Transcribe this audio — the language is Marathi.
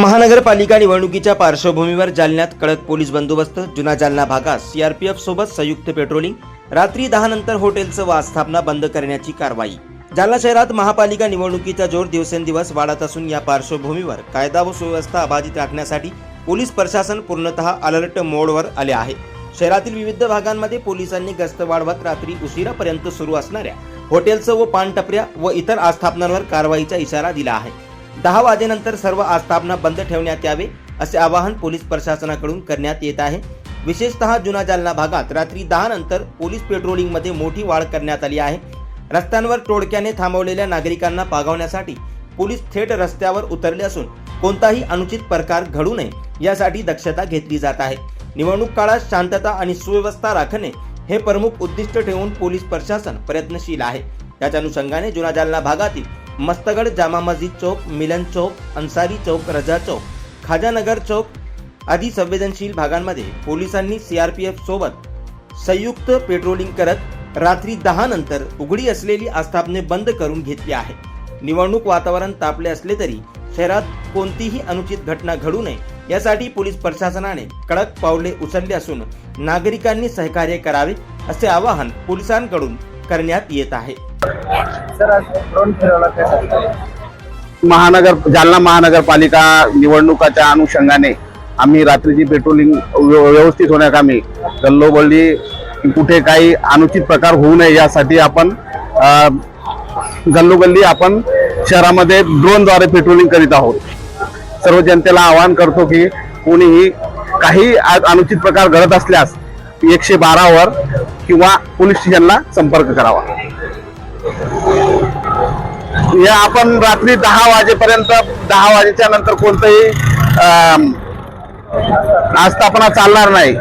महानगरपालिका निवडणुकीच्या पार्श्वभूमीवर जालन्यात कडक पोलीस बंदोबस्त, जुना जालना भागात सीआरपीएफ सोबत संयुक्त पेट्रोलिंग, रात्री 10 नंतर हॉटेलचं व आस्थापना बंद करण्याची कारवाई। जालना शहरात महापालिका निवडणुकीचा जोर दिवसेंदिवस वाढत असून या पार्श्वभूमीवर कायदा व सुव्यवस्था अबाधित राखण्यासाठी पोलीस प्रशासन पूर्णतः अलर्ट मोडवर आले आहे। शहरातील विविध भागांमध्ये पोलिसांनी गस्त वाढवत रात्री उशिरापर्यंत सुरू असणाऱ्या हॉटेल्स व पानटपऱ्या व इतर आस्थापनांवर कारवाईचा इशारा दिला आहे। 10 वाजेनंतर सर्व आस्थापना बंद ठेवण्यात यावे असे आवाहन पोलीस प्रशासनाकडून करण्यात येत आहे। विशेषतः जुना जालना भागात रात्री 10 नंतर पोलीस पेट्रोलिंगमध्ये मोठी वाढ करण्यात आली आहे। रस्त्यांवर टोळक्याने थांबवलेल्या नागरिकांना पागवण्यासाठी पोलीस थेट रस्त्यावर उतरले असून कोणताही अनुचित प्रकार घडू नये यासाठी दक्षता घेतली जात आहे। निवडणूक काळात शांतता आणि सुव्यवस्था राखणे हे प्रमुख उद्दिष्ट ठेवून पोलीस प्रशासन प्रयत्नशील आहे। त्याच्या अनुषंगाने जुना जालना भागातील मस्तगड, जामा मस्जिद चौक, मिलन चौक, अंसारी चौक, रजा चौक, खाजानगर चौक आदी संवेदनशील भागांमध्ये पोलिसांनी सीआरपीएफ सोबत संयुक्त पेट्रोलिंग करत रात्री 10 नंतर उघडी असलेली आस्थापने बंद करून घेतली आहे। निवडणूक वातावरण तापले असले तरी शहरात कोणतीही अनुचित घटना घडू नये यासाठी पोलीस प्रशासनाने कडक पावले उचलले असून नागरिकांनी सहकार्य करावे असे आवाहन पोलिसांकडून करण्यात येत आहे। जालना महानगरपालिका निवडणुकाच्या अनुषंगाने आम्ही रात्रीची पेट्रोलिंग व्यवस्थित होण्याकामी गल्लोगल्ली कुठे काही अनुचित प्रकार होऊ नये यासाठी आपण गल्लोगल्ली आपण शहरामध्ये ड्रोनद्वारे पेट्रोलिंग करीत आहोत। सर्व जनतेला आवाहन करतो की कोणीही काही अनुचित प्रकार घडत असल्यास 112 वर किंवा पोलीस स्टेशनला संपर्क करावा। या आपण रात्री 10 वाजेपर्यंत 10 वाजेच्या नंतर कोणतंही आस्थापना चालणार नाही।